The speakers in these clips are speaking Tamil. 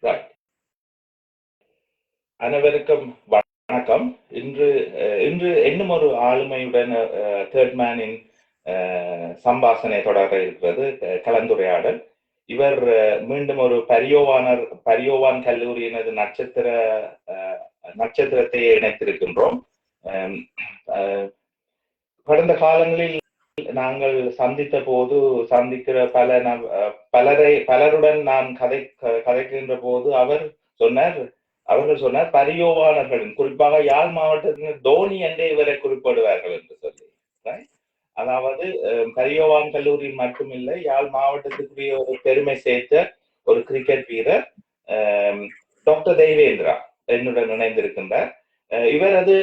Right. அனைவருக்கும் வணக்கம். இன்று இன்னும் ஒரு ஆளுமையுடன் தேர்ட் மேனின் சம்பாஷணை தொடர இருக்கிறது, கலந்துரையாடல். இவர் மீண்டும் ஒரு பரியோவான் கல்லூரியினது நட்சத்திரத்தை இணைத்திருக்கின்றோம். கடந்த காலங்களில் நாங்கள் சந்திக்கிற பலருடன் நான் கதைக்கின்ற போது அவர்கள் சொன்னார் பரியோவானர்களின், குறிப்பாக யாழ் மாவட்டத்தின் தோனி என்றே இவரை குறிப்பிடுவார்கள் என்று சொல்லி. அதாவது பரியோவான் கல்லூரி மட்டுமில்லை, யாழ் மாவட்டத்துக்குரிய ஒரு பெருமை சேர்த்த ஒரு கிரிக்கெட் வீரர் டாக்டர் தேவேந்திரா என்னுடன் இணைந்திருக்கின்றார். இவரது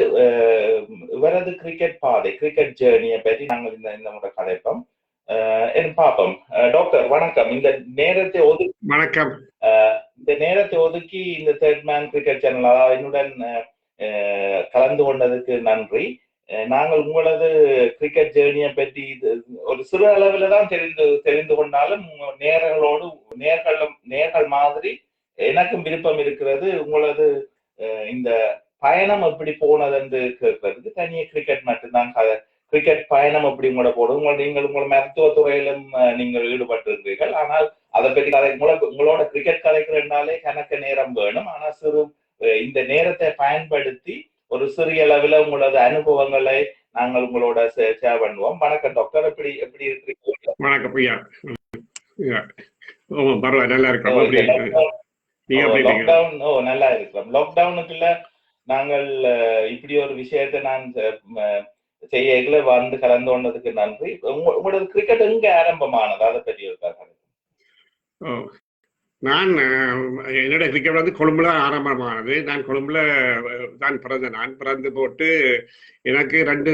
கிரிக்கெட் ஜேர்னியை பற்றி நாங்கள் இந்த முறை கதைப்போம். பார்ப்போம். டாக்டர் வணக்கம். இந்த நேரத்தை ஒதுக்கி இந்த தேர்ட் மேன் கிரிக்கெட் சேனல் என்னுடன் கலந்து கொண்டதுக்கு நன்றி. நாங்கள் உங்களது கிரிக்கெட் ஜேர்னியை பற்றி ஒரு சிறு அளவில் தான் தெரிந்து கொண்டாலும் நேர்கள் மாதிரி எனக்கும் விருப்பம் இருக்கிறது. உங்களது இந்த பயணம் எப்படி போனது என்று கேட்கறதுக்கு. தனியே கிரிக்கெட் மட்டும்தான் கிரிக்கெட் பயணம் எப்படி உங்களோட போடும். நீங்கள் மருத்துவத்துறையிலும் நீங்கள் ஈடுபட்டிருக்கிறீர்கள். ஆனால் அதை பற்றி உங்களோட கிரிக்கெட் கதைக்கிறதுனாலே கணக்கு நேரம் வேணும். ஆனால் இந்த நேரத்தை பயன்படுத்தி ஒரு சிறிய அளவில் உங்களோட அனுபவங்களை நாங்கள் உங்களோட ஷேர் பண்ணுவோம். வணக்கம் டாக்டர், எப்படி இருக்கிறீங்க? வணக்கம் ஐயா. நல்லா இருக்கிறோம். நல்லா இருக்கிறோம். லாக்டவுனுக்குள்ள நாங்கள் இப்படி ஒரு விஷயத்தை நான் செய்யல வந்து கலந்து கொண்டதுக்கு நன்றி. உங்களோட கிரிக்கெட் எங்க ஆரம்பமானது அதை பற்றி இருக்காங்க? நான் என்னோட கிரிக்கெட் வந்து கொழும்புல ஆரம்பமானது. நான் கொழும்புல தான் பிறந்தேன். நான் பிறந்து போட்டு எனக்கு 2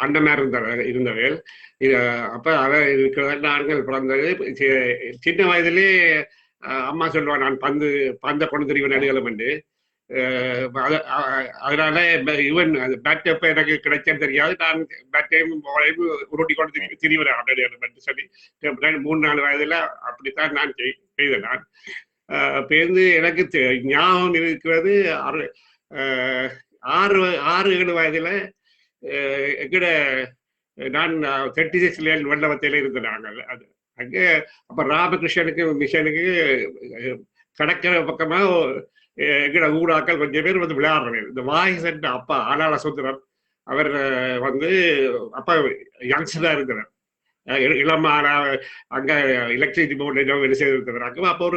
அண்ணனார் இருந்தவேல். அப்ப அதை இருக்கிற நாங்கள் பிறந்தது சின்ன வயதிலே அம்மா சொல்லுவான், நான் பந்தை கொண்டு தெரியும் நடுகளும் என்று. அதனால ஈவன் பேட் எப்ப எனக்கு கிடைச்சேன்னு தெரியாது. நான் பேட்டையும் பாலையும் உருட்டி கொண்டு திரிவரேன் அப்படின்னு சொல்லி 3-4 வயதுல அப்படித்தான் நான் செய்தேன். நான் பேருந்து எனக்கு ஞாபகம் இருக்கிறது 6-7 வயதுல எங்கட நான் 36 வெள்ளவத்தையில இருந்தேன். நாங்கள் அது அங்கே அப்ப ராமகிருஷ்ணனுக்கு மிஷனுக்கு கடற்கரை பக்கமா எங்கட ஊடாக்கள் கொஞ்சம் பேர் வந்து விளையாடுறேன். இந்த வாய்ஸ் அப்பா ஆனால சுந்தரம் அவர் வந்து அப்ப யங்ஸ்டரா இருக்கிறார். இளமான அங்க எலக்ட்ரிசிட்டி போர்டு வேலை செய்திருக்கிறார். அப்போ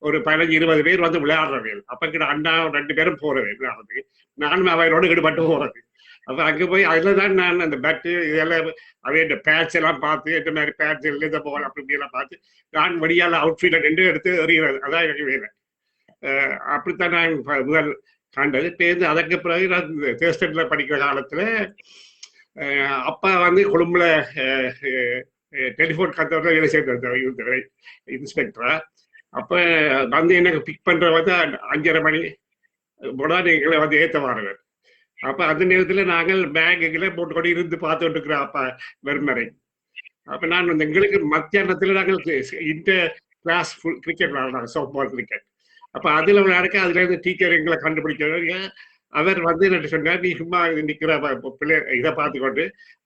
ஒரு 15-20 பேர் வந்து விளையாடுறவர்கள். அப்ப கிட்ட அண்ணா 2 பேரும் போறேன் விளையாடுறது. நானும் அவரோட ஈடுபட்டு போறது. அப்ப அங்க போய் அதுலதான் நான் அந்த பேட்டு இதெல்லாம் அவைய பேட்ச் எல்லாம் பார்த்து எந்த மாதிரி பேட்ச் எழுத போகலாம் அப்படி எல்லாம் பார்த்து நான் வழியால அவுட்ஃபீல்ட நின்று எடுத்து எறிகிறது. அதான் எனக்கு வேலை. அப்படித்தான் நான் முதல் காண்டது. பேருந்து அதற்கு பிறகு நான் தேர்ஸ்டன்ல படிக்கிற காலத்துல அப்பா வந்து கொழும்புல டெலிஃபோன் கத்தவர்கள் வேலை செய்த இன்ஸ்பெக்டரா. அப்ப வந்து எனக்கு பிக் பண்ற வந்து 5:30 மணி போல எங்களை வந்து ஏற்றவார்கள். அப்ப அந்த நேரத்துல நாங்கள் பேங்குகளை போட்டுக்கொண்டு இருந்து பார்த்துட்டு இருக்கிறோம் அப்பா வெறுமறை. அப்ப நான் வந்து எங்களுக்கு மத்தியானத்துல நாங்கள் இன்டர் கிளாஸ் கிரிக்கெட் விளையாடுறாங்க, சாஃப்ட்பால் கிரிக்கெட். அப்ப அதுல விளையாடுக்க அதுல இருந்து டீச்சர் எங்களை கண்டுபிடிக்க அவர் வந்து என்ன சொன்னார், நீ சும்மா நிக்கிற பிள்ளை இதை பார்த்துக்கொண்டு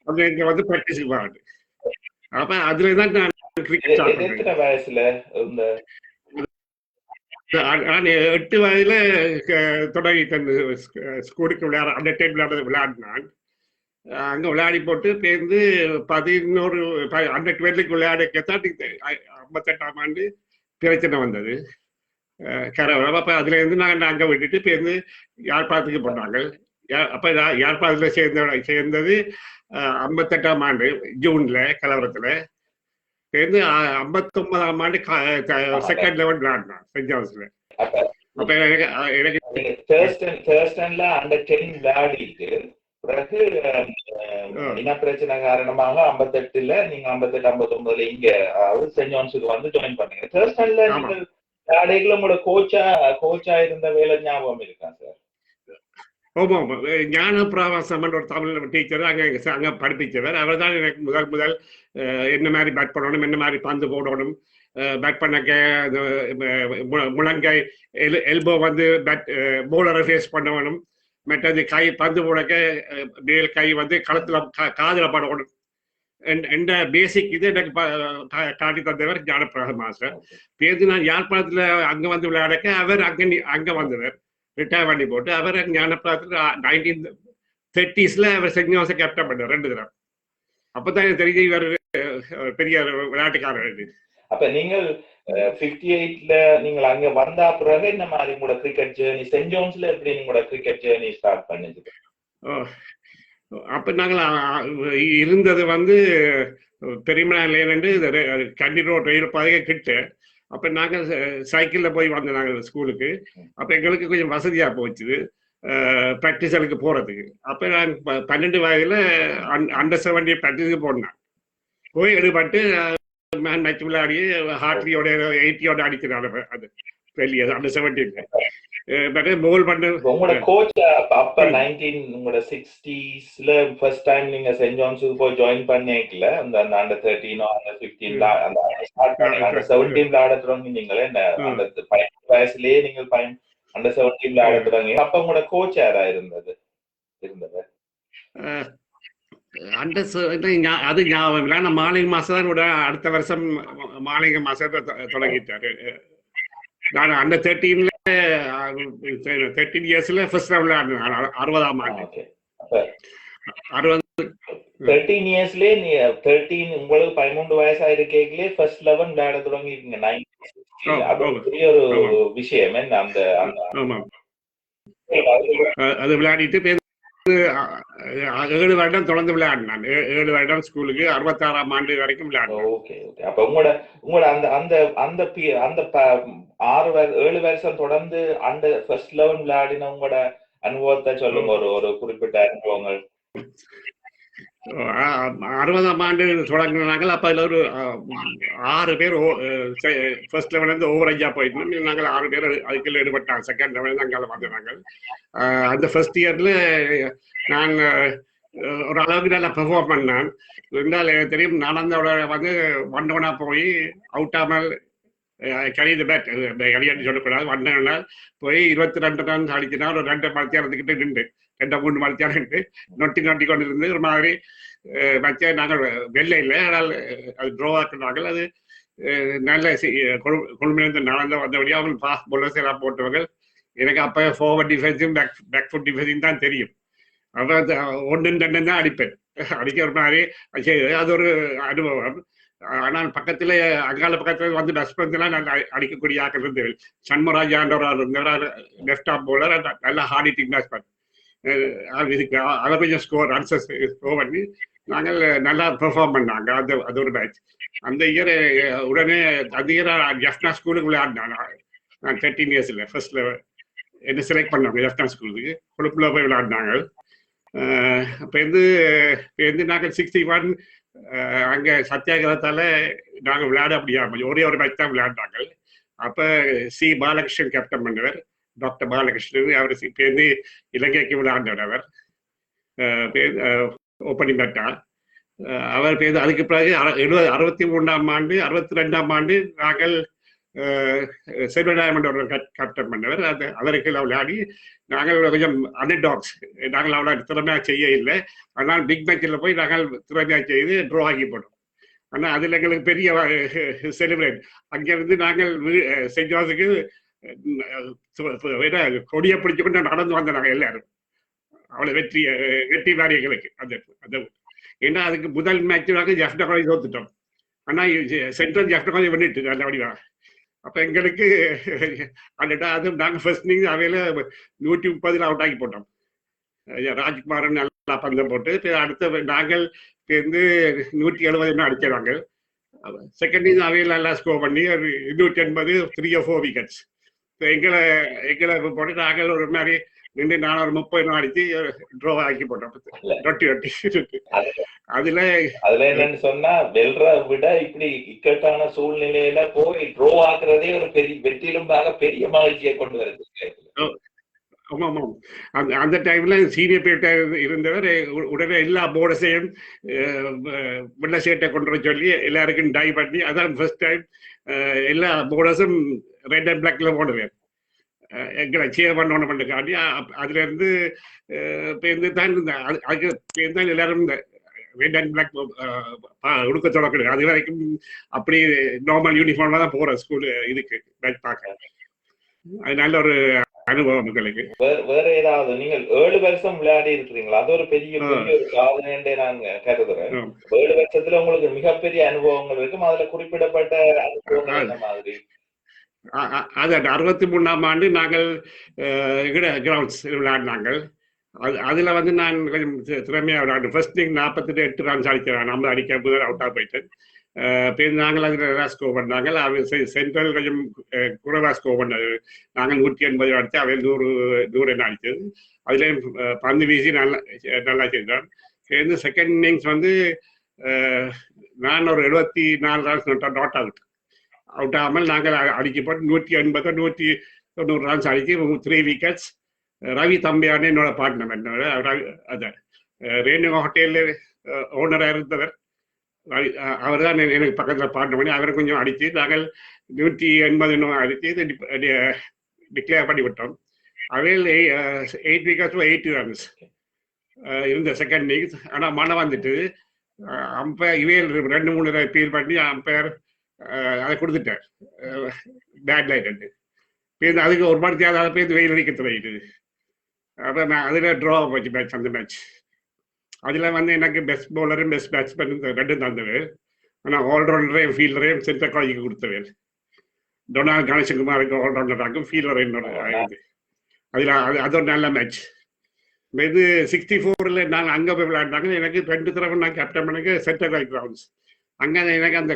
அவங்க இங்க வந்து பிராக்டிஸுக்கு வாங்க. அப்ப அதுலதான் நான் கிரிக்கெட் வயசுல 8 வயதுல தொடங்கி ஸ்கூலுக்கு அந்த டைம் விளையாடினான். அங்க விளையாடி போட்டு பேருந்து 11 அந்த 12க்கு விளையாடிக்கத்தான் 58ஆம் ஆண்டு பிரச்சனை வந்தது. அப்ப அதுல இருந்து நாங்கள் அங்க விட்டுட்டு பேருந்து யாழ்ப்பாணத்துக்கு போனாங்க. அப்ப யாழ்ப்பாணத்துல சேர்ந்தது 58ஆம் ஆண்டு ஜூன்ல கலவரத்துல. பேருந்து 59ஆம் ஆண்டு செகண்ட் லெவல் விளையாடினான் சென்ட் ஜான்ஸ்ல. அப்ப எனக்கு பிறகு இன பிரச்சனை காரணமாக 58ல நீங்க 58-59ல இங்க சென்ட் ஜான்ஸுக்கு வந்து ஜாயின் பண்ணீங்க. தேர்ஸ்டன்ல நீங்க உங்களோட கோச்சா இருந்த வேலை ஞாபகம் இருக்கா சார்? ஆமா, ஞான பிரவாசம் ஒரு தமிழ் டீச்சர் அங்க படிப்பிச்சவர். அவர் தான் எனக்கு முதல் என்ன மாதிரி பேட் பண்ணணும், என்ன மாதிரி பந்து போடணும், பேட் பண்ணக்க முழங்கை எல்போ வந்து பேட் பவுலரை ஃபேஸ் பண்ணணும். மற்றது கை பந்து போடக்க மேல் கை வந்து களத்துல காதுல படணும். எந்த பேசிக் இது எனக்கு காட்டி தந்தவர் ஞானப்பிரகாஷ் மாஸ்டர். பேருந்து நான் யாழ்ப்பாணத்துல அங்க வந்து விளையாடக்க அவர் அங்க வந்தவர் ரிட்டையர் பண்ணி போட்டு அவர் ஞானப்பிரகாசத்துல 1930s அவர் சென்ட் ஜோசப் கேப்டன் பண்ணார் 2 தடவை. அப்பதான் எனக்கு தெரிஞ்சு இவர் பெரிய விளையாட்டுக்காரர். அப்ப நீங்கள் 58ல நீங்கள் அங்க வந்த பிறகு என்ன மாதிரி உங்களோட கிரிக்கெட் ஜேர்னி சென்ட் ஜோன்ஸ்ல எப்படி உங்களோட கிரிக்கெட் ஜேர்னி ஸ்டார்ட் பண்ணுது? அப்ப நாங்கள் இருந்தது வந்து பெரியமலையிலேருந்து கண்டி ரோட் ரயில் பாதையை கிட்ட. அப்ப நாங்கள் சைக்கிள்ல போய் வந்தோம் நாங்கள் ஸ்கூலுக்கு. அப்ப எங்களுக்கு கொஞ்சம் வசதியா போச்சுது பிராக்டிஸலுக்கு போறதுக்கு. அப்ப நான் 12 வயதுல அண்டர் 17 பிராக்டிஸுக்கு போனேன். போய் எடுபட்டு மேன் மேட்ச் விளையாடி ஹார்ட்லியோட 80யோட அடிக்கிறாங்க. அது வெளியே அண்டர் 17 போல் பண்ண. உங்களோட கோச் அப்ப 1960sல ஃபர்ஸ்ட் டைம் நீங்க சென்ட் ஜான்ஸுக்கு போய் ஜாயின் பண்ணிக்கல அந்த அண்டர் 13 அண்டர் 15 அந்த ஸ்டார்ட் பண்ணி அண்டர் 17ல ஆட தொடங்கினீங்களே அந்த 15 வயசுலயே நீங்க அண்டர் 17ல ஆட தொடங்கி. அப்ப உங்களோட கோச் யாரா இருந்தது? அது ஞாபகம். மாலிங்க மாசம் தான் அடுத்த வருஷம் மாலிங்க மாசத்தை தொடங்கிட்டாரு. நான் அண்டர் 13ல 13 இயர்ஸ்ல ஃபர்ஸ்ட் விளையாடுறேன் 60ஆம் ஆண்டு. 13 இயர்ஸ்லயே 13 உங்களுக்கு 13 வயசா இருக்கீங்களே ஃபர்ஸ்ட் 11 விளையாட தொடங்கிருக்கீங்க. 90 அது பெரிய ஒரு விஷயம். என்ன அந்த அது விளையாடிட்டு 7 வருடம் தொடர்ந்து விளையாடினான். 7 வருடம் ஸ்கூலுக்கு 66ஆம் ஆண்டு வரைக்கும் விளையாடுறேன். ஓகே. அப்ப உங்களோட அந்த 7 வருஷம் தொடர்ந்து அந்த ஃபர்ஸ்ட் 11 விளையாடின உங்களோட அனுபவத்தை சொல்லுங்க. ஒரு குறிப்பிட்ட அனுபவங்கள். 60ஆம் ஆண்டு தொடங்கினாங்க. அப்ப அதுல ஒரு 6 பேர் ஃபர்ஸ்ட் லெவல் இருந்து ஓவர் ஐயா போயிட்டு நாங்கள் 6 பேர் அதுக்குள்ள ஈடுபட்டாங்க. செகண்ட் லெவல் அங்கே வந்தாங்க. அந்த ஃபர்ஸ்ட் இயர்ல நான் ஒரு அளவுக்கு நல்லா பெர்ஃபார்ம் பண்ணேன். இருந்தால் எனக்கு தெரியும் நடந்தோட வந்து 1-1 போய் அவுட் ஆமல் கழிது பேட் கழியான்னு சொல்லக்கூடாது. 1 போய் 22 ரன் அடிச்சுனா ஒரு 2 மலத்தியாரத்துக்கிட்ட நின்று 2-3 மலத்தியாரம் நொட்டி கொண்டு இருந்து ஒரு மாதிரி வச்ச நாங்கள் வெள்ளை இல்லை. ஆனால் அது ட்ரோ ஆக்குனார்கள். அது நல்ல கொள்மையிலிருந்து நடந்த வந்தபடியாக அவங்க ஃபாஸ்ட் பவுலர்ஸ் எல்லாம் போட்டவங்க. எனக்கு அப்போ ஃபார்வர்ட் டிஃபென்ஸும் பேக் ஃபுட் டிஃபென்ஸும் தான் தெரியும். அதான் 1-2 தான் அடிப்பேன். அடிக்கிற மாதிரி அது ஒரு அனுபவம். ஆனால் பக்கத்துல அங்கால பக்கத்துல வந்து டஸ்ட்பின்லாம் நல்லா அடிக்கக்கூடிய ஆக்கள் இருந்தது. சண்முகராஜான்றவர் இருந்தவர் லெஃப்ட் ஆஃப் பவுலர், நல்லா ஹார்ட் ஹிட்டிங் பேட்ஸ்மேன். அதை கொஞ்சம் ஸ்கோர் பண்ணி நாங்கள் நல்லா பெர்ஃபார்ம் பண்ணாங்க. அது ஒரு மேட்ச். அந்த இயர் உடனே அந்த இயர் ஜஃப்னா ஸ்கூலுக்கு விளையாடினாங்க. நான் 13 இயர்ஸ்ல ஃபர்ஸ்ட்ல என்ன செலக்ட் பண்ணாங்க ஜஃப்னா ஸ்கூலுக்கு. கொழுப்புல போய் விளையாடினாங்க. அப்போ நாங்கள் 61 அங்கே சத்தியாகிரகத்தால நாங்கள் விளையாட முடியாம ஒரே ஒரு மேட்ச் தான் விளையாடினாங்க. அப்போ சி பாலகிருஷ்ணன் கேப்டன் பண்ணவர். டாக்டர் பாலகிருஷ்ணன் அவர் பேருந்து இலங்கைக்கு விளையாண்டவர். அவர் ஓப்பனிங் பேட்டா அவர் பேருந்து. அதுக்கு பிறகு 63ஆம் ஆண்டு 62ஆம் ஆண்டு நாங்கள் செல்வ டைமண்ட் ஒரு கேப்டன் பண்ணவர். அதற்கு விளையாடி நாங்கள் கொஞ்சம் அண்டர் டாக்ஸ். நாங்கள் அவ்வளோ திறமையாக செய்ய இல்லை. ஆனால் பிக் மேட்சில் போய் நாங்கள் திறமையாக செய்து ட்ரா ஆகி போட்டோம். ஆனால் அதில் எங்களுக்கு பெரிய செலிப்ரேட். அங்கேருந்து நாங்கள் சென்ட் ஜான்ஸுக்கு கொடியை பிடிச்சு கொண்டு நடந்து வந்தோம் நாங்கள் எல்லாரும். அவ்வளோ வெற்றி வாரி எங்களுக்கு. அந்த ஏன்னா அதுக்கு முதல் மேட்ச் நாங்கள் ஜஃப்னா காலேஜ் தோத்துட்டோம். ஆனால் சென்ட்ரல் ஜஃப்னா காலேஜ் பண்ணிட்டு நல்ல வடிவா. அப்போ எங்களுக்கு அது நாங்கள் ஃபர்ஸ்ட் இன்னிங்ஸ் அவையில 130 அவுட் ஆகி போட்டோம். ராஜ்குமாரன் நல்லா பந்தம் போட்டு அடுத்த நாங்கள் 170 அடிச்சாங்க. செகண்ட் இன்னிங்ஸ் அவையில எல்லாம் ஸ்கோர் பண்ணி ஒரு 280 3 or 4 விக்கெட்ஸ். எங்களை போட்டு நாங்கள் ஒரு மாதிரி நின்று 430 அடிச்சு ட்ரோ ஆக்கி போட்டோம். அதுல என்னன்னு சொன்னா வெல்ற விட இப்படி இக்கட்டான சூழ்நிலையில போய் ட்ரோ ஆக்குறதே ஒரு பெரிய வெற்றிலும் பெரிய மகிழ்ச்சியை கொண்டு வருது. ஆமா. அந்த டைம்ல சீனியர் பிளேயர் இருந்தவர் உடனே எல்லா போர்டஸையும் வெள்ள சேட்டை கொண்டு வர சொல்லி எல்லாருக்கும் டை பண்ணி அதான் ஃபர்ஸ்ட் டைம் எல்லா போர்டர்ஸும் ரெட் அண்ட் பிளாக்ல போடுவேன். எங்களை சேர் பண்ணணும்னுக்காண்டி அதுல இருந்து பேருந்து தான் அதுக்கு பேருந்து தான் எல்லாரும் இந்த ரெட் அண்ட் பிளாக் உடுக்க தொடக்கிறது. அது வரைக்கும் அப்படி நார்மல் யூனிஃபார்ம்ல தான் போறேன் ஸ்கூல் இதுக்கு பேட்ச் பார்க்க. அது நல்ல ஒரு அனுபவம் உங்களுக்கு. வேற ஏதாவது நீங்கள் 7 வருஷம் விளையாடி இருக்கிறீங்களா? அது ஒரு பெரிய ஒரு சாதனை நான் கருதுறேன். 7 வருஷத்துல உங்களுக்கு மிகப்பெரிய அனுபவங்கள் இருக்கும். அதுல குறிப்பிடப்பட்ட அனுபவங்கள் என்ன மாதிரி? அது 63ஆம் ஆண்டு நாங்கள் கிரவுண்ட்ஸ் விளையாடினாங்க. அதுல வந்து நான் கொஞ்சம் திறமையா விளையாடு. ஃபர்ஸ்ட் நீங்க 48 ரன்ஸ் அடிக்கிறேன். நம்ம அடிக்க முதல் அவுட்டா போயிட்டேன். நாங்கள் அதில் ஸ்கோர் பண்ணாங்க. சென்ட்ரல் கொஞ்சம் குறைவா ஸ்கோர் பண்ணது. நாங்கள் 180 அடிச்சு அவை 100 என்ன அடிச்சது. அதுலேயும் பந்து வீசி நல்லா செய்தான். சேர்ந்து செகண்ட் இன்னிங்ஸ் வந்து நான் ஒரு 74 ரன்ஸ் நாட் அவுட் ஆகாமல் நாங்கள் அடிக்கப்பட்டு 180 190 ரன்ஸ் அடிச்சு 3 விக்கெட்ஸ். ரவி தம்பியான என்னோட பார்ட்னர், என்னோட அதான் ரேணுகா ஹோட்டலில் ஓனராக இருந்தவர். அவர் தான் எனக்கு பக்கத்தில் பார்ட்னர் பண்ணி அவரை கொஞ்சம் அடித்து நாங்கள் 180 அடித்து டிக்ளேர் பண்ணி விட்டோம். அவையில் 8 விக்கெட்ஸ் 80 ரன்ஸ் இருந்த செகண்ட் இன்னிங்ஸ். ஆனால் மழை வந்துட்டு அம்பையர் இவையில் 2-3 பீல் பண்ணி அம்பையர் அதை கொடுத்துட்டார் பேட் லைட். பேருந்து அதுக்கு ஒரு மாதிரி தேவை பேருந்து வெயில் அடிக்க தொடங்கிட்டு. அப்போ நான் அதில் ட்ரா போச்சு மேட்ச். அந்த மேட்ச் அதில் வந்து எனக்கு பெஸ்ட் பவுலரும் பெஸ்ட் பேட்ஸ்மேன் 2 தந்தது. ஆனால் ஆல்ரவுண்டரையும் ஃபீல்டரையும் சென்டர் காய்க்கு கொடுத்தவேன். டொனால்ட் கணேசகுமாருக்கு ஆல்ரவுண்டராக்கும் ஃபீல்டர் என்னோட ஆயிடுது. அதில் அது ஒரு நல்ல மேட்ச். இது 64ல் நான் அங்கே போய் விளையாண்டாங்க. எனக்கு 2 தடவை நான் கேப்டன் பண்ணக்கு சென்டர் காய் கிரவுண்ட்ஸ். அங்கே எனக்கு அந்த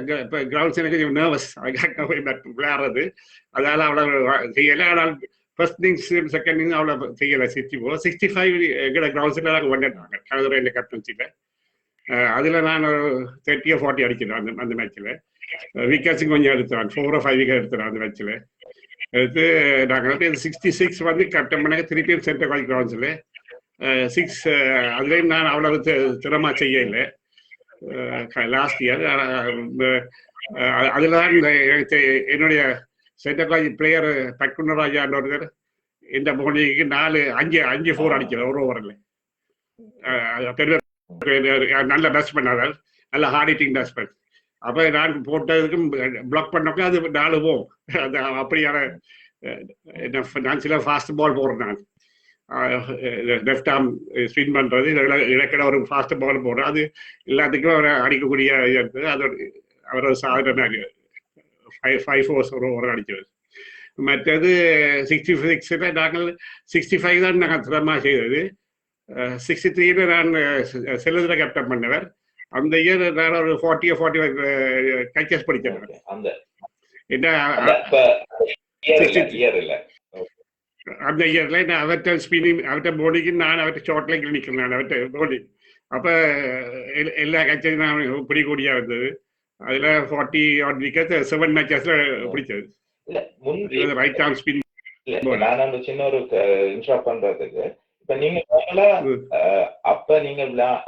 கிரவுண்ட்ஸ் எனக்கு கொஞ்சம் நர்வஸ். அதுக்காக போய் விளையாடுறது. அதனால அவ்வளோ செய்யலை. ஆனால் ஃபர்ஸ்ட் இன்னிங்ஸ் செகண்ட் இன்னிங்ஸ் அவ்வளோ செய்யலை. 65 கிரவுண்ட்ஸில் நாங்கள் வந்துட்டாங்க கலந்துரை இந்த கேப்டன்சியில். அதில் நான் 30 or 40 அடிக்கிறேன் அந்த மேட்ச்சில். விக்கெட்ஸும் கொஞ்சம் எடுத்துறான். 4 or 5 விக்கெட் எடுத்துறேன் அந்த மேட்ச்சில். எடுத்து நாங்கள் வந்து 66 வந்து கேப்டன் பண்ணாங்க. திருப்பியும் சென்டர் காய் கிரவுண்ட்ஸில் 6 அதுலேயும் நான் அவ்வளவு திறமா செய்யலை லாஸ்ட் இயர். அதில் தான் என்னுடைய சென்டர் காய் பிளேயர் பக்குனராஜான்ற ஒருத்தர் இந்த போனிக்கு 5 4 அடிக்கிறார் ஒரு ஓவரில். நல்ல பேட்ஸ்மேன், அதாவது நல்ல ஹார்ட் ஹிட்டிங் பேட்ஸ்மேன். அப்போ நான் போட்டதுக்கும் பிளாக் பண்ணப்போ அது 4 போகும். அது அப்படியான நான் சில ஃபாஸ்ட் பால் போடுறேன். நான் லெஃப்ட் ஆர்ம் ஸ்பின் பண்ணுறது, இலக்கட ஒரு ஃபாஸ்ட் பால் போடுறேன். அது எல்லாத்துக்கும் அவர் அடிக்கக்கூடிய இருக்குது. அது அவரோட சாதனை 5 4 ஒரு ஓவர் அடிக்கிறது. மற்றது 66ல் நாங்கள் 65 தான் நாங்கள் சிரமமாக செய்தது. 63ல் நான் செல்லுதில் கேப்டன் பண்ணவர். அந்த இயர் நான் ஒரு 40 or 45 கேச்சஸ் படித்தேன். அந்த இயர்ல நான் அவர்கிட்ட ஸ்பின்னிங், அவர்கிட்ட போலிங்கு, நான் அவர்கிட்ட ஷார்ட் லைனில் நிற்கிறேன். நான் அவர்கிட்ட போலிங். அப்போ எல்லா கேட்சையும் நான் பிடிக்கூடியா இருந்தது. அதில் 40 odd விக்கெட் 7 மேட்சஸ்ல பிடிச்சது. Right arm spin. நான் சின்ன ஒரு இன்ட்ராக்ட் பண்றதுக்கு, இப்ப நீங்க அப்ப நீங்க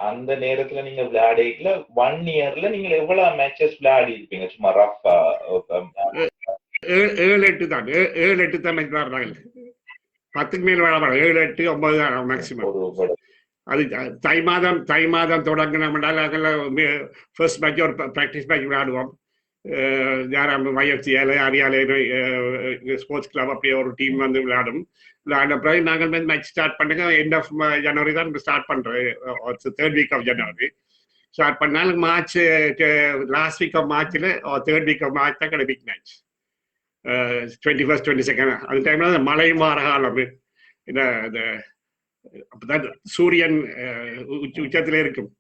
அந்த நேரத்துல நீங்க விளையாடிக்கல 1 yearல நீங்க எவ்வளவு மேட்சஸ் விளையாடி இருப்பீங்க? சும்மா ரஃபா 7-8 தான். 7-8 தான் மேட்ச் விளையாடுறாங்க. 10க்கு மேல் விளையாட 7 8 9 தான் மேக்சிமம். அது தை மாதம் தொடங்கினோம்னால ஃபர்ஸ்ட் மேட்ச் ஒரு ப்ராக்டிஸ் மேட்ச் விளையாடுவோம். YFCL அரியாலை ஸ்போர்ட்ஸ் கிளப் அப்படியே ஒரு டீம் வந்து விளையாடும். விளையாட பிறகு நாங்கள் வந்து மேட்ச் ஸ்டார்ட் பண்ணுங்க. எண்ட் ஆஃப் ஜனவரி தான் ஸ்டார்ட் பண்றோம். 3rd week of January start பண்ணாலும் மார்ச் லாஸ்ட் வீக் ஆஃப் மார்ச்ல 3rd week of March தான் பிக் மேட்ச். 21st 22nd அந்த டைம்ல மழை மாற காலம். இந்த அப்பதான் சூரியன் உச்சத்துல இருக்கும்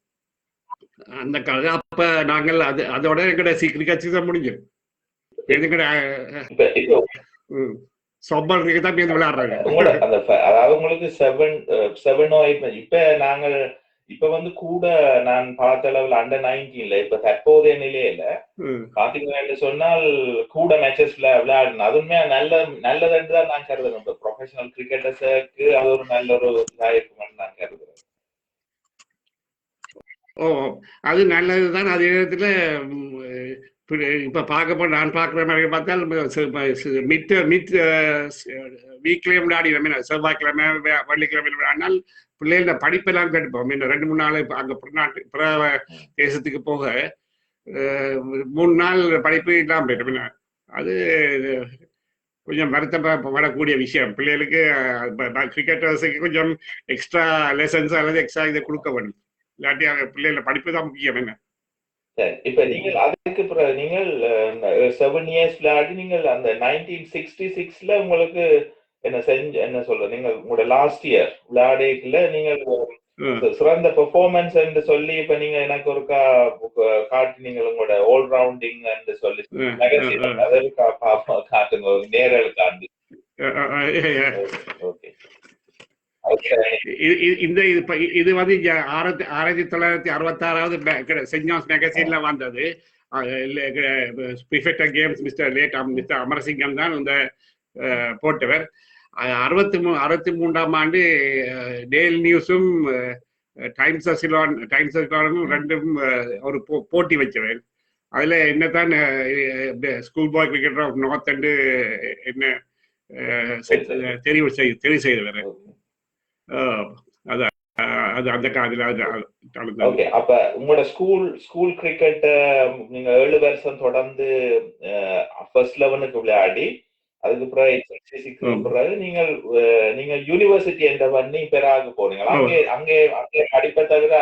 அந்த காலம். அப்ப நாங்கள் அதோட எங்கட கிரிக்கெட் சீசன் முடிஞ்சிடும். சொப்பர் தான் பேருந்து விளையாடுறாங்க. அதாவது உங்களுக்கு 7 or 8 இப்ப நாங்கள் இப்ப வந்து கூட நான் பார்த்த அளவுல அண்டர் 19ல இப்ப தற்போதைய நிலையில பாத்தீங்கன்னு சொன்னால் கூட மேட்சஸ் விளையாடணும். அது உண்மையா நல்லதுன்னு தான் நான் கருதுறேன். இப்ப ப்ரொஃபஷனல் கிரிக்கெட்டர்ஸுக்கு அது ஒரு நல்ல ஒரு இதா இருக்கும்னு நான் கருதுறேன். அது நல்லதுதான். அதே நேரத்துல இப்ப நான் பார்க்குற மாதிரி பார்த்தால் மிட் மிட் வீக்லேயே விளையாடினோம். செவ்வாய்க்கிழமை வெள்ளிக்கிழமை விளையாடினால் பிள்ளைகள படிப்பெல்லாம் கெடுப்போம். இன்னும் 2-3 நாள் அங்கே பிற தேசத்துக்கு போக 3 நாள் படிப்பு இல்லாமல் போயிட்டோம். அது கொஞ்சம் வருத்தப்படக்கூடிய விஷயம். பிள்ளைகளுக்கு கிரிக்கெட்டர்ஸுக்கு கொஞ்சம் எக்ஸ்ட்ரா லெசன்ஸ் அல்லது எக்ஸ்ட்ரா இதை கொடுக்க வேண்டும். இல்லாட்டி பிள்ளைகள படிப்பு தான் முக்கியம். என்ன சரி, இப்ப நீங்கள் அதுக்கு பிறகு நீங்கள் 7 இயர்ஸ் விளையாடி நீங்கள் அந்த 1966ல உங்களுக்கு என்ன சொல்ற நீங்கள் உங்களோட லாஸ்ட் இயர் விளையாடல நீங்கள் சிறந்த பெர்ஃபார்மன்ஸ் என்று சொல்லி இப்ப நீங்க எனக்கு ஒரு காட்டி நீங்கள் உங்களோட ஆல் ரவுண்டிங் என்று சொல்லி காட்டுங்க நேரல் காண்டி. இது வந்து 1966 சென்ட் ஜான்ஸ் மேகசின்ல வந்தது. கேம்ஸ் மிஸ்டர் அமரசிங்கம் தான் இந்த போட்டவர். 63ஆம் ஆண்டு டெய்லி நியூஸும் டைம்ஸ் ஆஃப் சிலோனும் ரெண்டும் ஒரு போட்டி வச்சவர். அதுல என்னதான் school boy cricketer of north அண்டு என்ன தெரிவு செய்தவர். அது அந்த காலத்துல. அப்ப உங்களோட ஸ்கூல் கிரிக்கெட் நீங்க 7 வருஷம் தொடர்ந்து ஃபர்ஸ்ட் 11க்கு விளையாடி அதுக்கு பிறகு நீங்க யூனிவர்சிட்டி என்ற பண்ணி பிறகு போனீங்க. அங்கே படிப்பை தவிர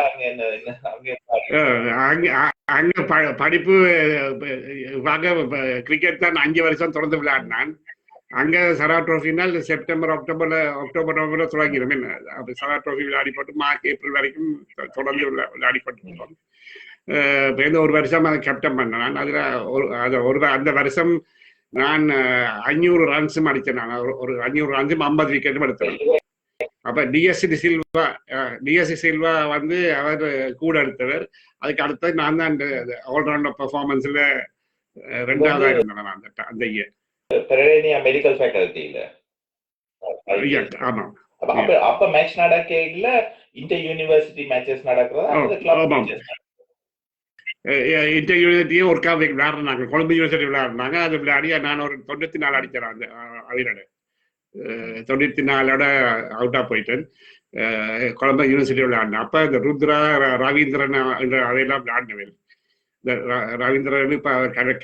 அங்க படிப்பு கிரிக்கெட் தான் 5 வருஷம் தொடர்ந்து விளையாடினான். அங்க சரா ட்ரோஃபினால் அக்டோபர் தொடங்கிடும். சரா ட்ரோஃபி விளையாடி போட்டு மார்ச் ஏப்ரல் வரைக்கும் தொடர்ந்து விளையாடி போட்டு ஒரு வருஷம் அதை கேப்டன் பண்ணேன். அதுல அந்த வருஷம் நான் 500 ரன்ஸும் அடித்தேன். நான் ஒரு 500 ரன்ஸும் 50 விக்கெட்டும் எடுத்தேன். அப்ப டிஎஸ்சி சில்வா வந்து அவர் கூட எடுத்தவர். அதுக்கு அடுத்தது நான் தான் ஆல்ரவுண்டர் பெர்ஃபார்மன்ஸ்ல 2ஆவதா இருந்தேன் அந்த இயர். மெடிக்கல் ஃபேக்கல்டில. ஆமா. அப்ப மேட்ச் நடக்கல, இன்டர் யூனிவர்சிட்டி மேட்சஸ் நடக்கிறதா? இன்டர் யூனிவர்சிட்டியே ஒரு விளையாடுறாங்க. கொழும்பு யூனிவர்சிட்டி விளையாடுறாங்க. அது விளையாடி நான் ஒரு 94 அடிச்சேன். அந்த அவிரோட 94 அவுட்டா போயிட்டேன். கொழும்பு யூனிவர்சிட்டி விளையாடினேன். அப்ப இந்த ருத்ரா ரவீந்திரன் அதையெல்லாம் விளையாடினவர். இந்த ரவீந்திரன் இப்ப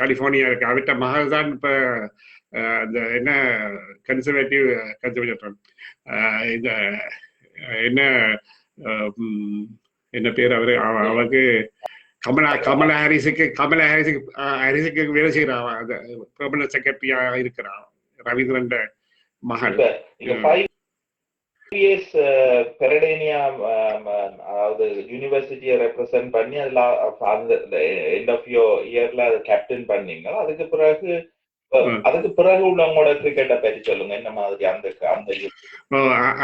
கலிபோர்னியா இருக்கு. அவர்கிட்ட மகள் தான் இப்ப இந்த என்ன கன்சர்வேட்டிவ் இந்த என்ன பேர் அவரு அவருக்கு கமலா ஹாரிஸுக்கு வேலை செய்யறான். பெர்மனன்ட் செக்ரட்டரியா இருக்கிறான் ரவீந்திரன் மகள். பெரடேனியா அதாவது யூனிவர்சிட்டியை ரெப்ரசென்ட் பண்ணி அதுல எண்ட் ஆஃப் இயர்ல கேப்டன் பண்ணீங்க. அதுக்கு பிறகு உள்ளவங்களோட கிரிக்கெட்டை பற்றி சொல்லுங்க. என்ன மாதிரி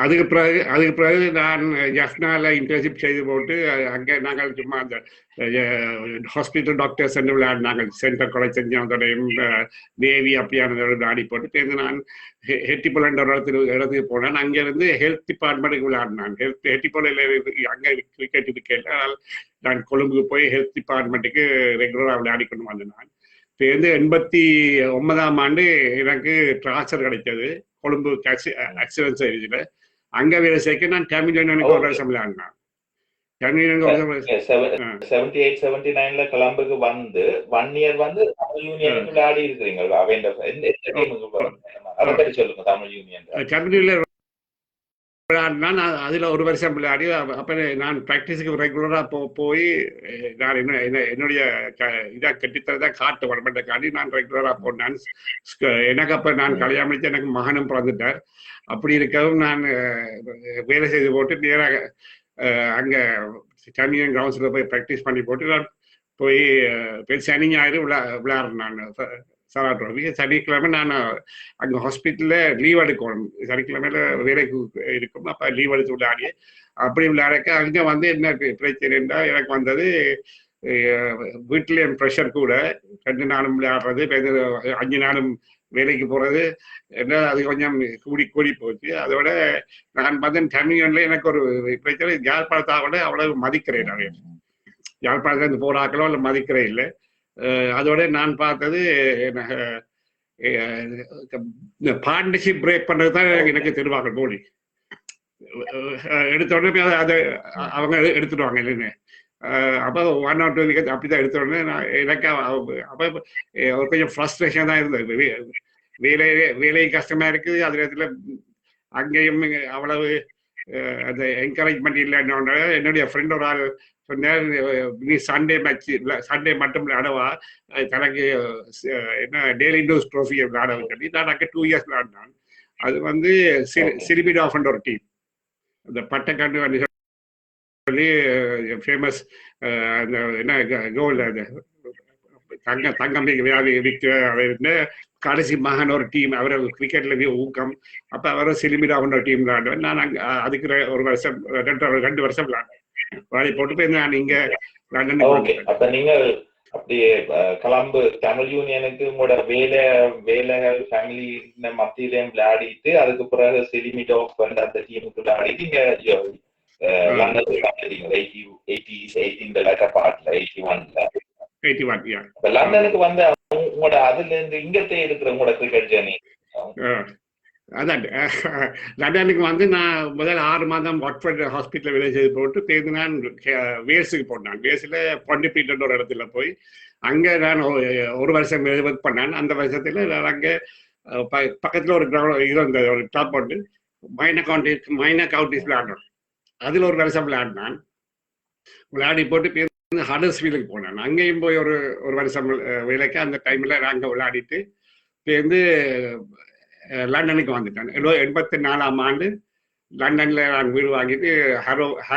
அதுக்கு பிறகு நான் ஜஃப்னால இன்டர்ன்ஷிப் செய்து போட்டு அங்கே நாங்கள் சும்மா அந்த ஹாஸ்பிட்டல் டாக்டர்ஸ் விளையாடினாங்க. சென்டர் காலேஜ் செஞ்சோடையும் நேவி அப்படியான விளையாடி போட்டு நான் ஹெட்டிபோல் இடத்துக்கு போனேன். அங்கிருந்து ஹெல்த் டிபார்ட்மெண்ட்டுக்கு விளையாடினான். ஹெட்டிபோலில் அங்கே கிரிக்கெட் இருக்கேன். அதனால் நான் கொழும்புக்கு போய் ஹெல்த் டிபார்ட்மெண்ட்டுக்கு ரெகுலராக விளையாடி கொண்டு வந்தேன். நான் இப்போ 89ஆம் ஆண்டு எனக்கு டிரான்ஸ்ஃபர் கிடைச்சது கொழும்பு ஆக்சிடென்ட் சர்வீஸ்ல. அங்க வேலை சேர்க்க நான் தமிழ் யூனியனுக்கு ஒரு வருஷம் விளையாடினேன். தமிழ் யூனியனுக்கு 78-79ல கொழும்புக்கு வந்து 1 இயர் வந்து தமிழ் யூனியனுக்கு விளையாடி இருக்கிறீங்க. சொல்லுங்க. தமிழ் யூனியன் விளையாடினா அதுல ஒரு வருஷம் விளையாடி அப்ப நான் பிராக்டிஸுக்கு ரெகுலரா போய் நான் என்னுடைய இதா கட்டித்தரதா காட்டு வரப்பட்டக்காண்டி நான் ரெகுலரா போனேன். எனக்கு அப்ப நான் கல்யாணம் முடிச்சு எனக்கு மகனும் பிறந்துட்டார். அப்படி இருக்கவும் நான் வேலை செய்து போட்டு நேராக அங்க தமிழ் கிரவுண்ட்ஸ்ல போய் பிராக்டிஸ் பண்ணி போட்டு நான் போய் சனி ஞாயிறு விளையாடுறேன். நான் சரா ட்ரோஃபி சனிக்கிழமை நான் அங்கே ஹாஸ்பிட்டல்ல லீவ் எடுக்கணும். சனிக்கிழமையில வேலைக்கு இருக்கும். அப்போ லீவ் எடுத்து விளையாடி அப்படி விளையாடக்க அங்கே வந்து என்ன பிரச்சனைன்னா எனக்கு வந்தது வீட்டிலேயும் ப்ரெஷர் கூட. 2 நாளும் விளையாடுறது 5 நாளும் வேலைக்கு போறது என்ன அது கொஞ்சம் கூடி போச்சு. அதோட நான் வந்து தமிழ்ல எனக்கு ஒரு பிரச்சனை யாழ்ப்பாணத்தாவோட அவ்வளவு மதிக்கிறேன். நிறைய யாழ்ப்பாணத்துல இருந்து போராக்களோ இல்லை மதிக்கிறே இல்லை. அதோட நான் பார்த்தது இந்த பார்ட்னர்ஷிப் பிரேக் பண்றது தான் எனக்கு தெரிவாங்க தோனி. எடுத்த உடனே அதை அவங்க எடுத்துடுவாங்க இல்லைன்னு. அப்போ 1 or 2 விக்கெட் அப்படிதான் எடுத்த உடனே எனக்கு அப்போ கொஞ்சம் ஃப்ரஸ்ட்ரேஷன் தான் இருந்தது. வேலை கஷ்டமா இருக்குது, அது நேரத்தில் அங்கேயும் அவ்வளவு அந்த என்கரேஜ்மெண்ட் இல்லைன்னு என்னுடைய ஃப்ரெண்ட் ஒரு ஆள் சொன்னார், நீ சண்டே மேட்ச் சண்டே மட்டும் விளையாடவா, தனக்கு என்ன டெய்லி நியூஸ் ட்ரோஃபி விளையாடவும் சொல்லி நான் அங்கே 2 years விளையாடினான். அது வந்து சிலிபிட் ஆஃப் ஒரு டீம், அந்த பட்டக்கண்டு சொல்லி ஃபேமஸ் அந்த என்ன கோல் தங்கம் விற்கிற கடைசி மகன் ஒரு டீம், அவர் கிரிக்கெட்ல ஊக்கம். அப்ப அவரும் சிலிமிடாவுன்ற டீம் விளையாடுவேன். நான் அதுக்கு ஒரு வருஷம் 2 வருஷம் விளையாடுவேன். வாடி போட்டு போய் நான் இங்க லண்டனுக்கு. அப்ப நீங்கள் அப்படியே கலம்பு தமிழ் யூனியனுக்கு உங்களோட வேலைகள் ஃபேமிலி மத்தியிலையும் விளையாடிட்டு அதுக்கு பிறகு சிலிமிட் ஆஃப் அந்த டீமுக்கு விளையாடிட்டு இங்க லண்டனுக்கு வந்து உங்களோட அதுல இருந்து இங்கத்தே இருக்கிற உங்களோட கிரிக்கெட் ஜர்னி. அதான் லண்டனுக்கு வந்து நான் முதல் 6 மாதம் வாட்ஃபோர்ட் ஹாஸ்பிட்டலில் வேலை செய்து போட்டு பேருந்து நான் வேல்ஸுக்கு போனேன். வேல்ஸில் பொண்டிப்பீட்ன்ற ஒரு இடத்துல போய் அங்கே நான் 1 வருஷம் ஒர்க் பண்ணேன். அந்த வருஷத்தில் நான் அங்கே பக்கத்தில் ஒரு கிரவுண்ட் இருந்த ஒரு டாப் போட்டு மைனர் கவுண்டிஸ் விளையாடணும். அதில் 1 வருஷம் விளையாடினான். விளையாடி போட்டு பேருந்து ஹடர்ஸ்ஃபீல்டுக்கு போனேன். அங்கேயும் போய் ஒரு வருஷம் வேலைக்கு அந்த டைமில் நாங்கள் விளையாடிட்டு பேருந்து லண்டனுக்கு வந்துட்டேன். 84ஆம் ஆண்டு லண்டன்ல நான் வீடு வாங்கிட்டு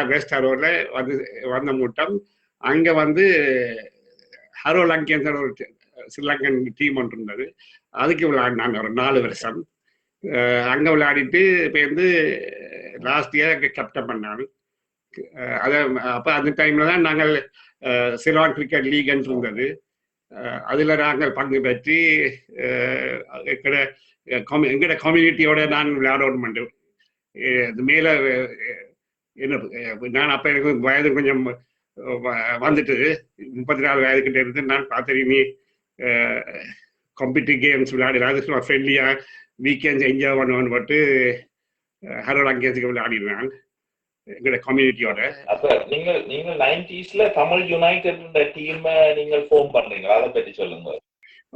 வெஸ்ட் ஹரோல வந்த மூட்டம். அங்க வந்து ஹரோ லங்கேன்ஸ் ஒரு ஸ்ரீலங்கன் டீம் ஒன்று இருந்தது, அதுக்கு விளையாடினான் ஒரு 4 வருஷம். அங்க விளையாடிட்டு இப்போ வந்து லாஸ்ட் இயர் அங்கே கேப்டன் பண்ணாங்க. அதை அப்போ அந்த டைம்ல தான் நாங்கள் சிலோன் கிரிக்கெட் லீக்னு இருந்தது, அதுல நாங்கள் பங்கு பெற்றி எங்கட கம்யூனிட்டியோட நான் விளையாடணும். மேல என்ன நான் அப்ப எனக்கு வயது கொஞ்சம் வந்துட்டு 34 வயதுக்கிட்ட இருந்து நான் பார்த்தேன், நீ காம்படிட்டிவ் கேம்ஸ் விளையாடினா ஃப்ரெண்ட்லியா வீக்கெண்ட்ஸ் என்ஜாய் பண்ணுவேன்னு போட்டு ஹரோல் அங்கேஜுக்கு விளையாடிடுவேன் எங்களோட கம்யூனிட்டியோட. அப்ப நீங்கள் 90s தமிழ் யுனைடெட் டீம் நீங்கள் ஃபார்ம் பண்றீங்க, அதை பற்றி சொல்லுங்க.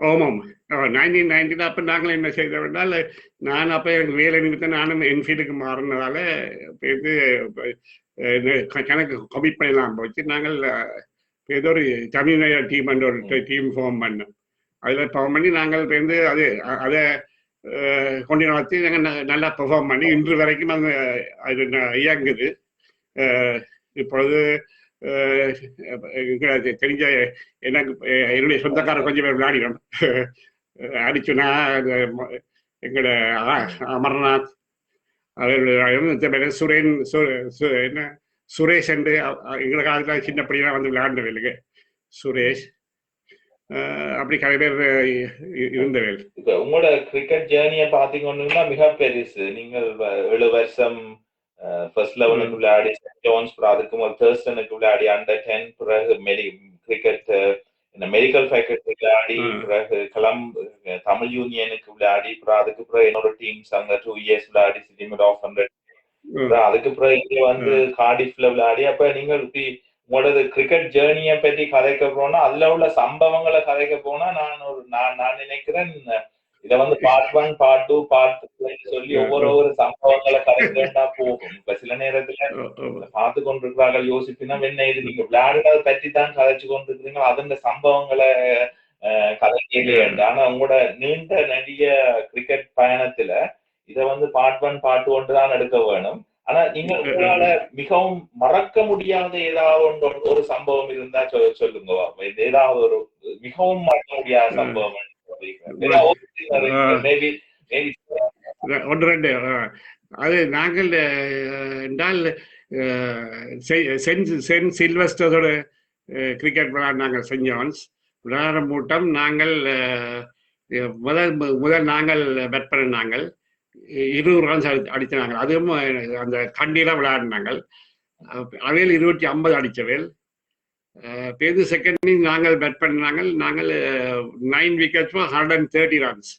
ஆமாம், 1990 அப்போ நாங்கள் என்ன செய்தோம்னால், நான் அப்போ எனக்கு வேலை நிமித்தம் நானும் என்ஃபீல்டுக்கு மாறினதால இது கணக்கு கமிட் பண்ணலாம் போச்சு. நாங்கள் ஏதோ ஒரு தமிழ் டீம் என்ற ஒரு டீம் ஃபார்ம் பண்ணோம். அதில் ஃபார்ம் பண்ணி நாங்கள் வந்து அதை கொண்டு நடத்தி நாங்கள் நல்லா பெர்ஃபார்ம் பண்ணி இன்று வரைக்கும் அது இயங்குது. இப்பொழுது தெரிஞ்ச எனக்கு என்னுடைய சொந்தக்காரர் கொஞ்சம் பேர் விளையாடினோம். அடிச்சுனா எங்களோட அமர்நாத் அவர்களுடைய என்ன சுரேஷ் என்று எங்களை காலத்தில் சின்ன படியெல்லாம் வந்து விளையாண்டது இல்லைங்க. சுரேஷ் அப்படி நிறைய பேர் இருந்தவர். இப்ப உங்களோட கிரிக்கெட் ஜேர்னியை பாத்தீங்கன்னா மிக பெருசு. நீங்கள் 7 வருஷம் ஃபர்ஸ்ட் லெவலுக்கு விளையாடி, சென்ட் ஜான்ஸ், அதுக்கு முதல் தர்ஸ்டனுக்கு விளையாடி, அண்டர் 10, பிறகு கிரிக்கெட் மெடிக்கல் ஃபேக்கல்டி விளையாடி, பிறகு தமிழ் யூனியனுக்கு விளையாடி, அதுக்கு பிறகு என்னோட டீம்ஸ் அங்க 2 years விளையாடி சிலிமிட் ஆஃப் 100, அதுக்கு பிறகு இங்க வந்து கார்டிஃப்ல விளையாடி. அப்ப நீங்கள் உங்களோட கிரிக்கெட் ஜேர்னியை பற்றி கதைக்க போனா, அதுல உள்ள சம்பவங்களை கதைக்க போனா நான் நினைக்கிறேன் இத வந்து பார்ட் 1, பார்ட் 2, பார்ட் 3 சொல்லி ஒவ்வொரு சம்பவங்களை கதைக்கிறா போகும். இப்ப சில நேரத்துல பார்த்து கொண்டிருக்கிறார்கள் யோசிப்பினா, என்ன இது நீங்க விளையாடுறத பற்றி தான் கதைச்சு கொண்டிருக்கிறீங்க, அதன் சம்பவங்களை கதைக்கலையே. ஆனா உங்களோட நீண்ட நெடிய கிரிக்கெட் பயணத்துல இத வந்து பார்ட் 1, பார்ட் 2 தான் எடுக்க வேணும். ஆனா நீங்க உங்களால மிகவும் மறக்க முடியாத ஏதாவது ஒரு சம்பவம் இருந்தா சொல்லுங்க. ஏதாவது ஒரு மிகவும் மறக்க முடியாத சம்பவம் ஒன்று 2 அது நாங்கள் என்றால் சென்ட் சில்வஸ்டரோட கிரிக்கெட் விளையாடினாங்க. சென்ட் ஜான்ஸ் விளையாட மூட்டம் நாங்கள் முதல் நாங்கள் பேட் பண்ணினாங்க, 20 runs அடித்தாங்க. அதுவும் அந்த கண்டிலாம் விளையாடினாங்க. அவையில் 250 அடித்தவேல். பேருந்து செகண்ட் இன்னிங் நாங்கள் பேட் பண்ணாங்க. நாங்கள் 9 wickets for 130 runs.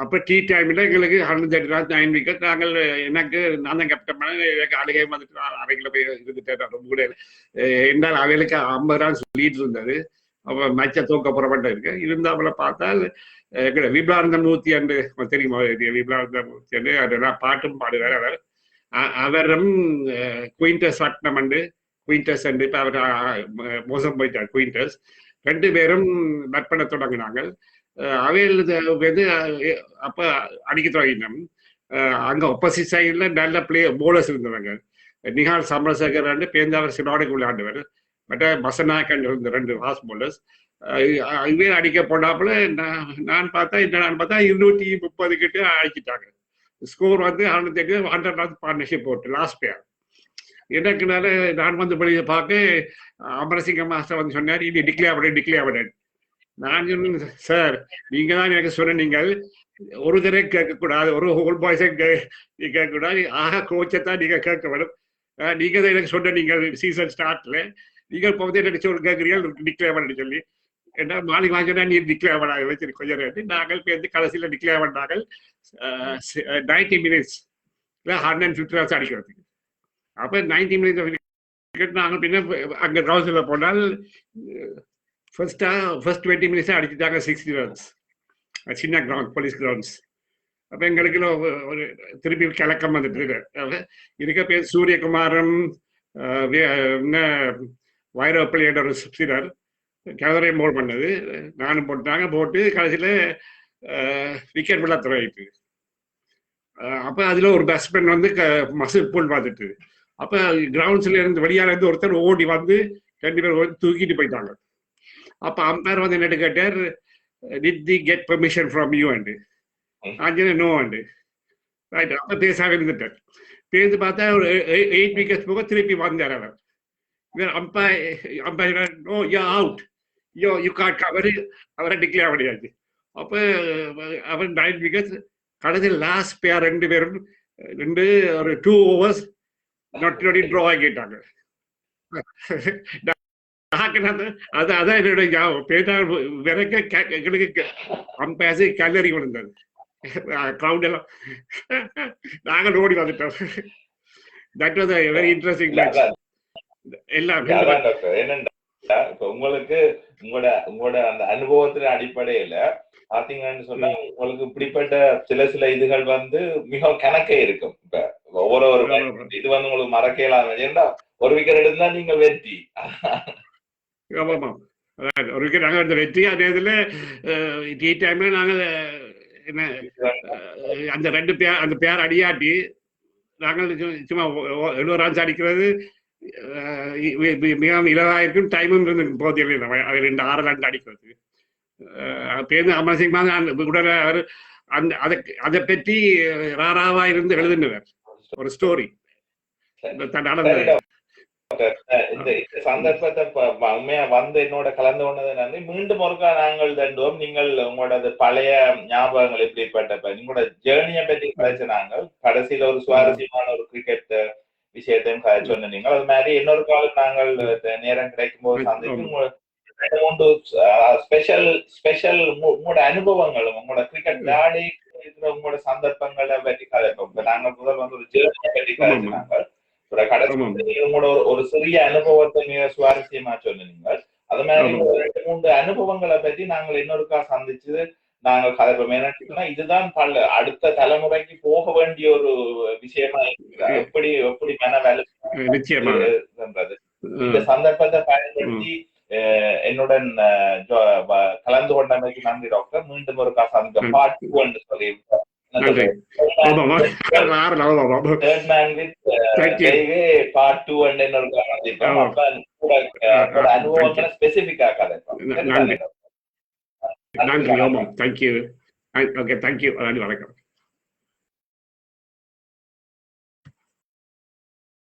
அப்போ டீ டைமில் எங்களுக்கு 130 runs 9 wickets. நாங்கள் எனக்கு நான் தான் கேப்டன் பண்ண எனக்கு அழுகை வந்துட்டு அவைகளை போய் இருந்துட்டேன். ரொம்ப கூட என்றால் அவைகளுக்கு 50 runs லீட் இருந்தது. அப்போ மேட்சை தூக்க புறப்பட்டு இருக்கு. இருந்தால் பார்த்தால் விப்லானந்த மூர்த்தி என்று தெரியுமா? விப்லானந்த மூர்த்தி என்று அதெல்லாம் பாட்டும் பாடுவார் அவர். அவரும் Quintus Ratnam and Quintus and இப்போ அவர் மோசம் போயிட்டார். குயின்டஸ் 2 பேரும் பேட் பண்ண தொடங்கினாங்க. அவையில் வந்து அப்போ அடிக்க தொடங்கினோம். அங்கே ஒப்போசிட் சைடில் நல்ல போலர்ஸ் இருந்தவங்க. நிஹால் சமரசேகர் அண்டு பேந்தாவர் சிலோடைக்கு விளையாண்டவர். பட் பசநாயக்கன் இருந்த 2 ஃபாஸ்ட் போலர்ஸ். இதுவே அடிக்க போனாப்புல நான் பார்த்தா 230 கிட்ட அடிக்கிட்டாங்க. ஸ்கோர் வந்து 100 runs பார்ட்னர்ஷிப் போட்டு லாஸ்ட் பேர். எனக்குனால நான் வந்து வெளியே பார்க்க அமரசிங்க மாஸ்டர் வந்து சொன்னார், இது டிக்ளேர் பண்ண. நான் சொன்னேன், சார் நீங்க தான் எனக்கு சொன்ன, நீங்கள் ஒரு தடவை கேட்கக்கூடாது, ஒரு ஹோல் பாய்ஸை கேட்கக்கூடாது, ஆக கோச்சை தான் நீங்க கேட்க வேணும். நீங்க தான் எனக்கு சொன்ன, நீங்கள் சீசன் ஸ்டார்ட்ல நீங்கள் போதே எனக்கு சொல்லி கேட்குறீங்க டிக்ளேர் பண்ண சொல்லி. ஏன்னா மாலிக் வாங்கினா நீ டிக்ளேர் பண்ண வச்சு கொஞ்சம் ரேட்டு. நாங்கள் பேருந்து கடைசியில் டிக்ளேர் பண்ணாங்க 90 minutes 150 runs அடிக்கிறதுக்கு. அப்போ 90 minutes நாங்கள் பின்ன அங்கே கிரவுண்ட்ஸில் போனால் ஃபர்ஸ்ட் 20 minutes அடிச்சுட்டாங்க 60 runs. சின்ன கிரவுண்ட், போலீஸ் கிரவுண்ட்ஸ். அப்போ எங்களுக்கு ஒரு திருப்பி கலக்கம் வந்துட்டு இருக்க பேர் சூரியகுமாரம் வைரப்பிள்ளையோட ஒரு சிலர் கவரையும் போல் பண்ணது. நானும் போட்டாங்க. போட்டு கடைசியில் விக்கெட் விழா துறையிட்டு. அப்போ அதில் ஒரு பேட்ஸ்மேன் வந்து மசில் பூல் பார்த்துட்டு, அப்போ கிரவுண்ட்ஸ்ல இருந்து வெளியால இருந்து ஒருத்தர் ஓடி வந்து 2 பேர் வந்து தூக்கிட்டு போயிட்டாங்க. அப்போ அம்பையர் வந்து என்ன கேட்டார், did they get permission from you and. நான் நோ அண்டு. ரைட். அப்போ பேசாக இருந்துட்டார். பேருந்து பார்த்தா ஒரு 8 wickets போக திருப்பி வந்தார் அவர். Umpire no, you out, you caught cover. அவரை டிக்ளேர் பண்ணியாச்சு. அப்போ அவர் 9 wickets. கடைசி லாஸ்ட் பேர் 2 பேரும் ஒரு 2 overs நொட்டி ட்ரா ஆகிட்டாங்க. அதான் என்னுடைய விரைக்க எங்களுக்கு அம்பையர்ஸ் கல்லறி விழுந்தது. கிரவுண்ட் எல்லாம் நாங்கள் ஓடி வந்துட்டோம். That was a very interesting match. எல்லாம் இப்ப உங்களுக்கு உங்களோட அந்த அனுபவத்தின் அடிப்படையில பாத்தீங்கன்னு சொன்னா உங்களுக்கு இப்படிப்பட்ட சில இதுகள் வந்து மிக கணக்கே இருக்கும். இப்ப ஒவ்வொரு இது வந்து உங்களுக்கு மறக்கலாம். ஏன்னா ஒரு விக்கெட் எடுத்தா நீங்க வெற்றி. ஒரு விக்கெட் நாங்க அந்த வெற்றி. அதே இதுல டீ டைம்ல நாங்கள் என்ன அந்த 2 பேர் அந்த பேர் அடியாட்டி நாங்கள் சும்மா 70 runs அடிக்கிறது மிகவும் இலவாயிருக்கும். டைமும் இருந்து போதிய 2 6 ரன் அடிக்கிறது. பேருந்து அமர்சிங் உடனே அவர் அதை பற்றி ராராவா இருந்து எழுதுனவர் ஒரு ஸ்டோரி. இந்த சந்தர்ப்பத்தை உண்மையா வந்து என்னோட கலந்து கொண்டது நன்றி. மீண்டும் ஒருக்கா நாங்கள் தண்டுவோம். நீங்கள் உங்களோட பழைய ஞாபகங்கள் எப்படிப்பட்ட உங்களோட ஜேர்னியை பற்றி கதைச்சு நாங்கள் கடைசியில ஒரு சுவாரஸ்யமான ஒரு கிரிக்கெட் விஷயத்தையும் கதைச்சு நீங்கள். அது மாதிரி இன்னொரு காலம் நாங்கள் நேரம் கிடைக்கும் போது சந்தித்து ஸ்பெஷல் உங்களோட அனுபவங்களும் உங்களோட கிரிக்கெட் விளையாடி இருக்கிற உங்களோட சந்தர்ப்பங்களை பற்றி கதைப்போம். நாங்கள் முதல் வந்து ஒரு ஜேர்னியை பற்றி கதைச்சு நாங்கள் கடைசி உங்களோட ஒரு சிறிய அனுபவத்தை மிக சுவாரஸ்யமா சொன்னீங்க. அது மாதிரி 2-3 அனுபவங்களை பற்றி நாங்கள் இன்னொருக்கா சந்திச்சு நாங்கள் கதைப்போம். ஏன்னா இதுதான் அடுத்த தலைமுறைக்கு போக வேண்டிய ஒரு விஷயமா இருக்கு. எப்படி மன வேலை இந்த சந்தர்ப்பத்தை பயன்படுத்தி என்னுடன் கலந்து கொண்டமைக்கு நன்றி டாக்டர். மீண்டும் ஒரு சந்திப்போம். பார்ட் 2 என்று சொல்லியிருக்கோம். பார்ட் 2 அனுபவங்களை ஸ்பெசிபிக்கா கதைப்போம். நன்றி. தேங்க்யூ. Okay, thank you. வணக்கம்.